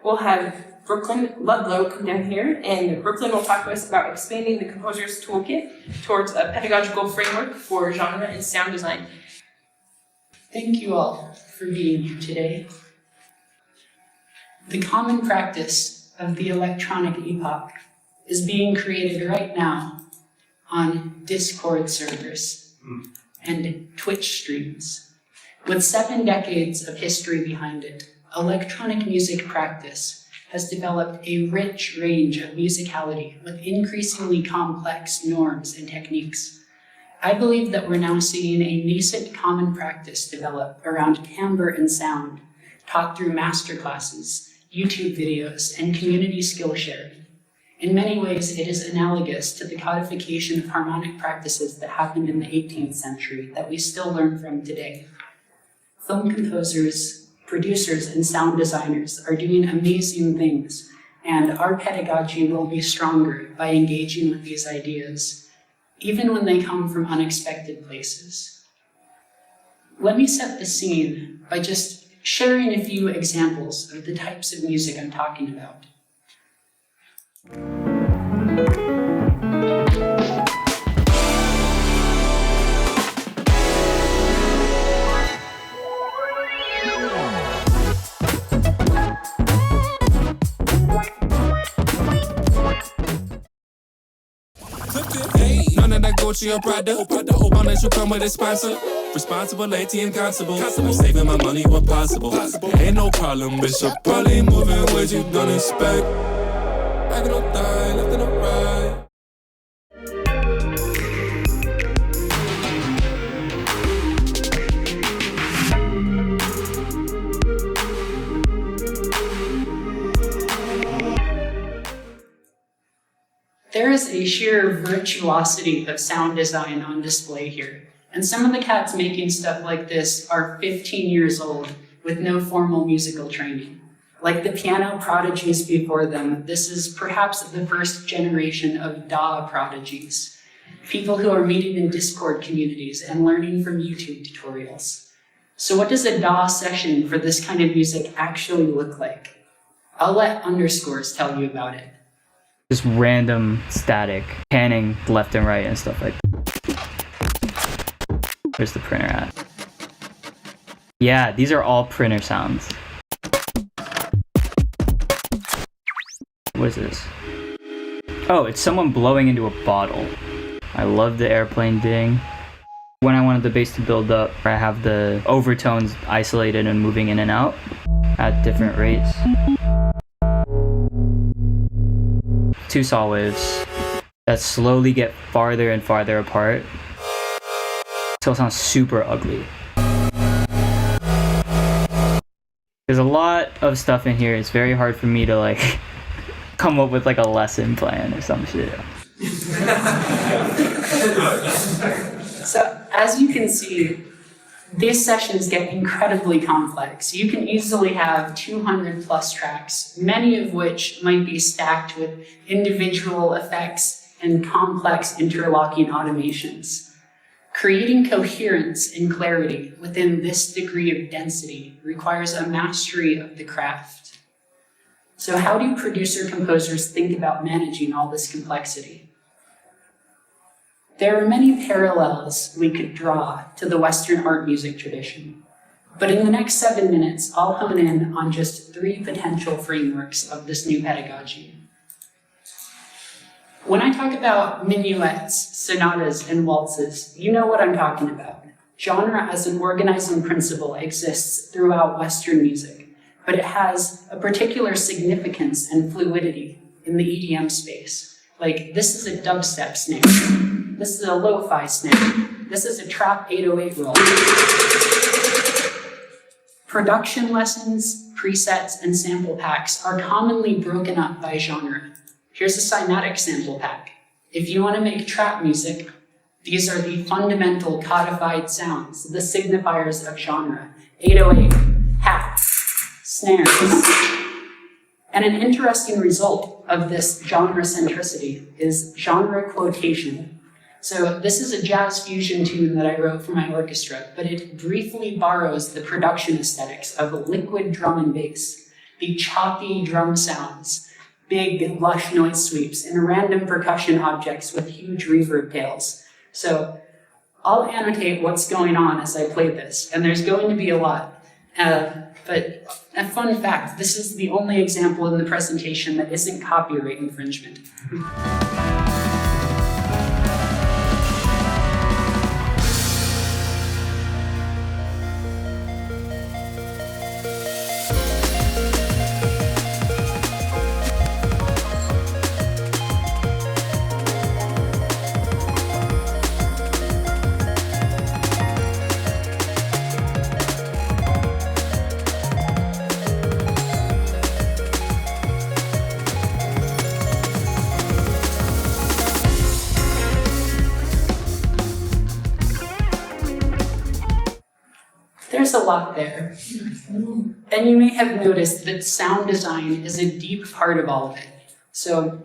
We'll have Brooklyn Ludlow come down here, and Brooklyn will talk to us about expanding the composer's toolkit towards a pedagogical framework for genre and sound design. Thank you all for being here today. The common practice of the electronic epoch is being created right now on Discord servers and Twitch streams. With 7 decades of history behind it, electronic music practice has developed a rich range of musicality with increasingly complex norms and techniques. I believe that we're now seeing a nascent common practice develop around timbre and sound, taught through masterclasses, YouTube videos, and community skill sharing. In many ways, it is analogous to the codification of harmonic practices that happened in the 18th century that we still learn from today. Film composers, producers, and sound designers are doing amazing things, and our pedagogy will be stronger by engaging with these ideas, even when they come from unexpected places. Let me set the scene by just sharing a few examples of the types of music I'm talking about. None of that Gucci or Prada. Unless you come with a sponsor. Responsible, ATM constable. Saving my money where possible. Ain't no problem, bitch. I'm probably moving what you don't expect. Back it on thigh, left and right. There is a sheer virtuosity of sound design on display here, and some of the cats making stuff like this are 15 years old with no formal musical training. Like the piano prodigies before them, this is perhaps the first generation of DAW prodigies, people who are meeting in Discord communities and learning from YouTube tutorials. So what does a DAW session for this kind of music actually look like? I'll let underscores tell you about it. Just random static, panning left and right and stuff like that. Where's the printer at? Yeah, these are all printer sounds. What is this? Oh, it's someone blowing into a bottle. I love the airplane ding. When I wanted the bass to build up, I have the overtones isolated and moving in and out at different rates. 2 saw waves that slowly get farther and farther apart. So it sounds super ugly. There's a lot of stuff in here. It's very hard for me to like come up with like a lesson plan or some shit. So as you can see, these sessions get incredibly complex. You can easily have 200 plus tracks, many of which might be stacked with individual effects and complex interlocking automations. Creating coherence and clarity within this degree of density requires a mastery of the craft. So how do producer-composers think about managing all this complexity? There are many parallels we could draw to the Western art music tradition, but in the next 7 minutes, I'll hone in on just 3 potential frameworks of this new pedagogy. When I talk about minuets, sonatas, and waltzes, you know what I'm talking about. Genre as an organizing principle exists throughout Western music, but it has a particular significance and fluidity in the EDM space. Like, this is a dubstep snare. This is a lo-fi snare. This is a trap 808 roll. Production lessons, presets, and sample packs are commonly broken up by genre. Here's a cymatic sample pack. If you want to make trap music, these are the fundamental codified sounds, the signifiers of genre. 808, hats, snares. And an interesting result of this genre centricity is genre quotation. So this is a jazz fusion tune that I wrote for my orchestra, but it briefly borrows the production aesthetics of liquid drum and bass. the choppy drum sounds, big, lush noise sweeps, and random percussion objects with huge reverb tails. So I'll annotate what's going on as I play this, and there's going to be a lot. But a fun fact, this is the only example in the presentation that isn't copyright infringement. There's a lot there. And you may have noticed that sound design is a deep part of all of it. So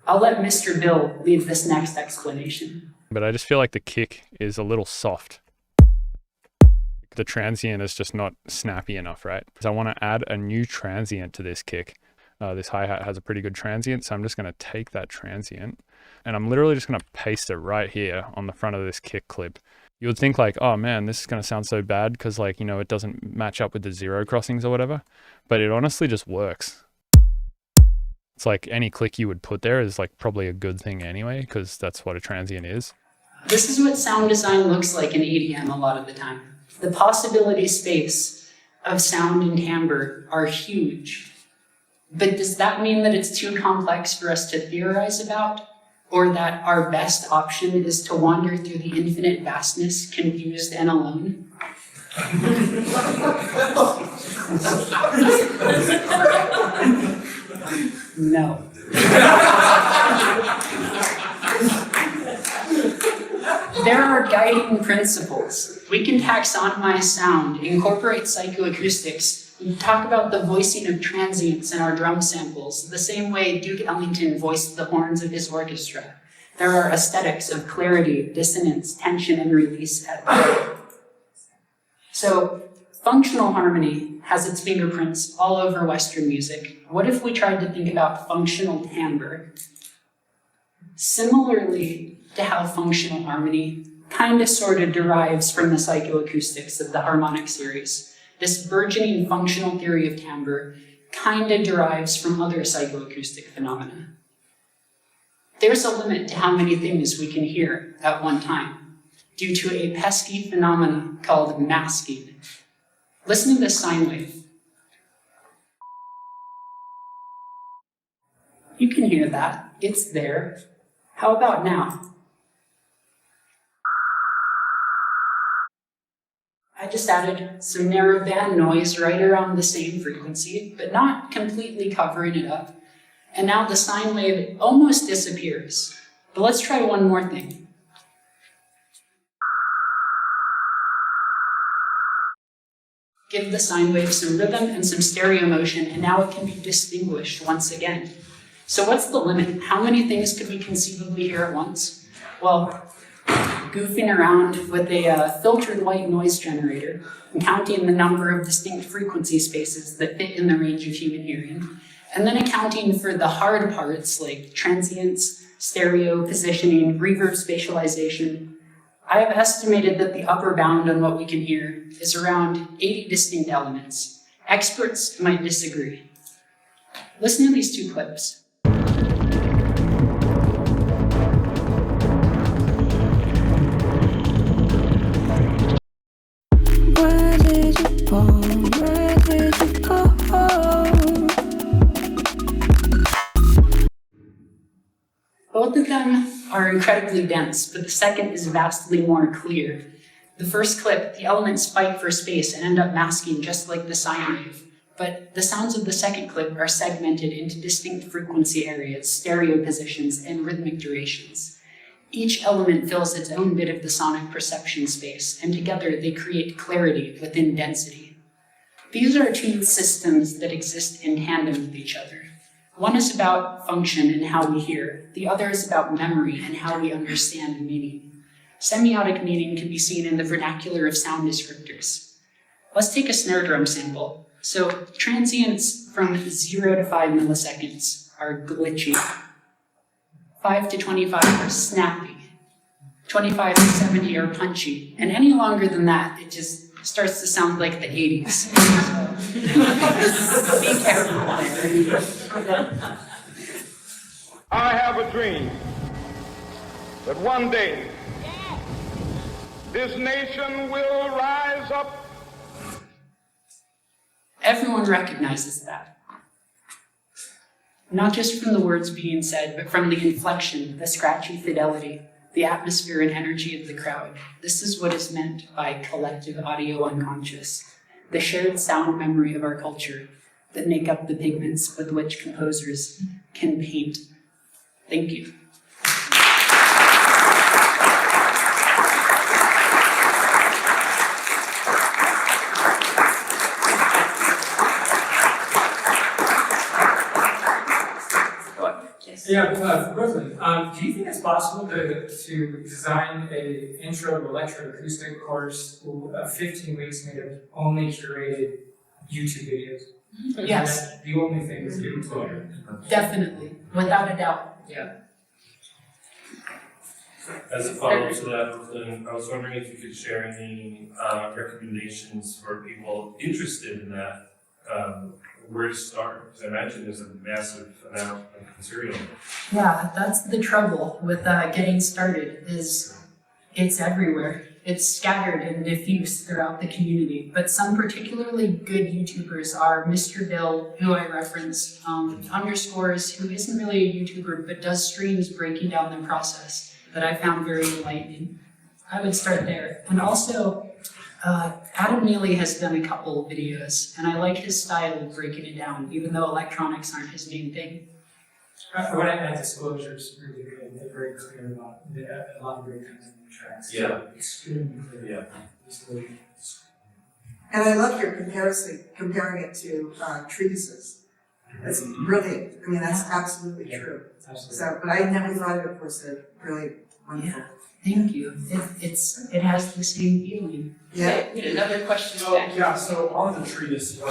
I'll let Mr. Bill lead this next explanation. But I just feel like the kick is a little soft. The transient is just not snappy enough, right? Because I want to add a new transient to this kick. This hi-hat has a pretty good transient, so I'm just going to take that transient and I'm literally just going to paste it right here on the front of this kick clip. You would think like, oh man, this is going to sound so bad because like, you know, it doesn't match up with the zero crossings or whatever, but it honestly just works. It's like any click you would put there is like probably a good thing anyway, because that's what a transient is. This is what sound design looks like in EDM a lot of the time. The possibility space of sound and timbre are huge. But does that mean that it's too complex for us to theorize about? Or that our best option is to wander through the infinite vastness, confused and alone? No. There are guiding principles. We can taxonomize sound, incorporate psychoacoustics, talk about the voicing of transients in our drum samples, the same way Duke Ellington voiced the horns of his orchestra. There are aesthetics of clarity, dissonance, tension, and release at play. So, functional harmony has its fingerprints all over Western music. What if we tried to think about functional timbre? Similarly to how functional harmony kind of sort of derives from the psychoacoustics of the harmonic series, this burgeoning functional theory of timbre kind of derives from other psychoacoustic phenomena. There's a limit to how many things we can hear at one time, due to a pesky phenomenon called masking. Listen to this sine wave. You can hear that, it's there. How about now? I just added some narrow band noise right around the same frequency, but not completely covering it up. And now the sine wave almost disappears. But let's try one more thing. Give the sine wave some rhythm and some stereo motion, and now it can be distinguished once again. So what's the limit? How many things could we conceivably hear at once? Well, goofing around with a filtered white noise generator and counting the number of distinct frequency spaces that fit in the range of human hearing, and then accounting for the hard parts like transients, stereo, positioning, reverb spatialization, I have estimated that the upper bound on what we can hear is around 80 distinct elements. Experts might disagree. Listen to these two clips. Where did you go? Where did you go? Both of them are incredibly dense, but the second is vastly more clear. The first clip, the elements fight for space and end up masking just like the sine wave. But the sounds of the second clip are segmented into distinct frequency areas, stereo positions, and rhythmic durations. Each element fills its own bit of the sonic perception space, and together they create clarity within density. These are two systems that exist in tandem with each other. One is about function and how we hear. The other is about memory and how we understand meaning. Semiotic meaning can be seen in the vernacular of sound descriptors. Let's take a snare drum sample. So transients from 0 to 5 milliseconds are glitchy. 5 to 25 are snappy. 25 to 70 are punchy. And any longer than that, it just starts to sound like the 80s. So, be careful there. I have a dream that one day this nation will rise up. Everyone recognizes that. Not just from the words being said, but from the inflection, the scratchy fidelity, the atmosphere and energy of the crowd. This is what is meant by collective audio unconscious, the shared sound memory of our culture that make up the pigments with which composers can paint. Thank you. Yeah, Brooklyn, do you think it's possible to design an intro to electroacoustic course 15 weeks made of only curated YouTube videos? Yes. And the only thing is given to it. Definitely, without a doubt. Yeah. As a follow-up to that, Brooklyn, I was wondering if you could share any recommendations for people interested in that, where to start, because I imagine there's a massive amount of material. Yeah, that's the trouble with getting started, is it's everywhere. It's scattered and diffuse throughout the community, but some particularly good YouTubers are Mr. Bill, who I reference, Underscores, who isn't really a YouTuber, but does streams breaking down the process that I found very enlightening. I would start there. And also, Adam Neely has done a couple of videos, and I like his style of breaking it down, even though electronics aren't his main thing. What I meant disclosure is really good. They're very clear about a lot of great kinds of tracks. Yeah. Extremely clear. Yeah. Disclosure. And I love your comparing it to treatises. That's brilliant. I mean, that's absolutely true. Absolutely. So, but I never thought of it was a really wonderful. Yeah. Thank you. It has the same feeling. Yeah. We had another question Oh, back. yeah, so on the treatise, if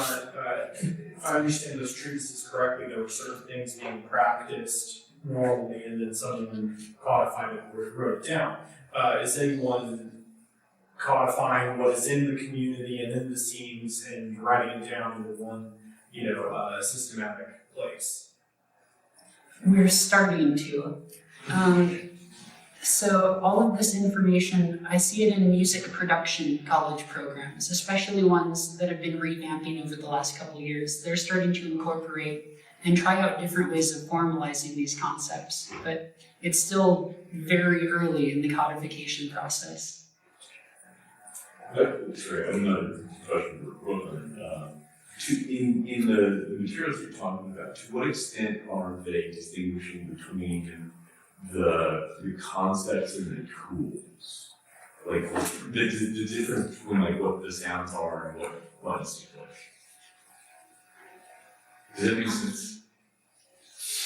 I understand those treatises correctly, there were certain things being practiced normally and then someone codified it or wrote it down. Is anyone codifying what is in the community and in the scenes and writing it down into one, systematic place? We're starting to. So all of this information, I see it in music production college programs, especially ones that have been revamping over the last couple of years. They're starting to incorporate and try out different ways of formalizing these concepts, but it's still very early in the codification process. Sorry, another question for Brooklyn. In the materials you're talking about, to what extent are they distinguishing between the concepts and the tools? Like the difference between like what the sounds are and what it's English? Does that make sense?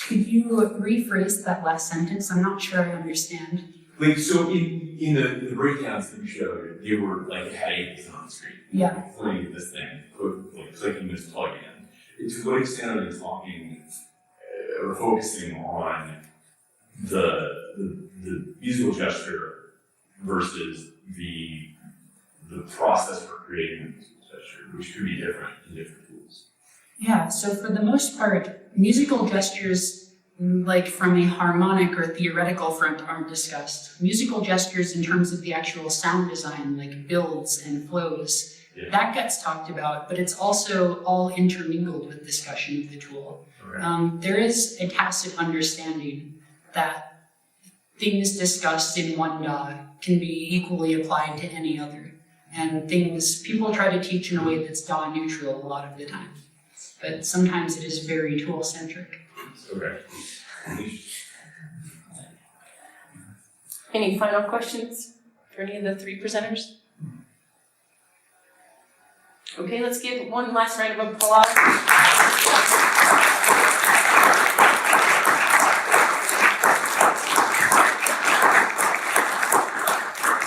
Could you rephrase that last sentence? I'm not sure I understand. Like, so in the breakdowns that you showed, they were like had a on the screen. Yeah. Playing this thing, clicking this plug-in. To what extent are they talking or focusing on the visual gesture versus the process for creating the visual gesture, which could be different in different tools? Yeah, so for the most part, musical gestures, like from a harmonic or theoretical front, aren't discussed. Musical gestures in terms of the actual sound design, like builds and flows, that gets talked about, but it's also all intermingled with discussion of the tool. Right. There is a tacit understanding that things discussed in one DAW can be equally applied to any other. And people try to teach in a way that's DAW neutral a lot of the time. But sometimes it is very tool-centric. Okay. Any final questions for any of the three presenters? Okay, let's give one last round of applause.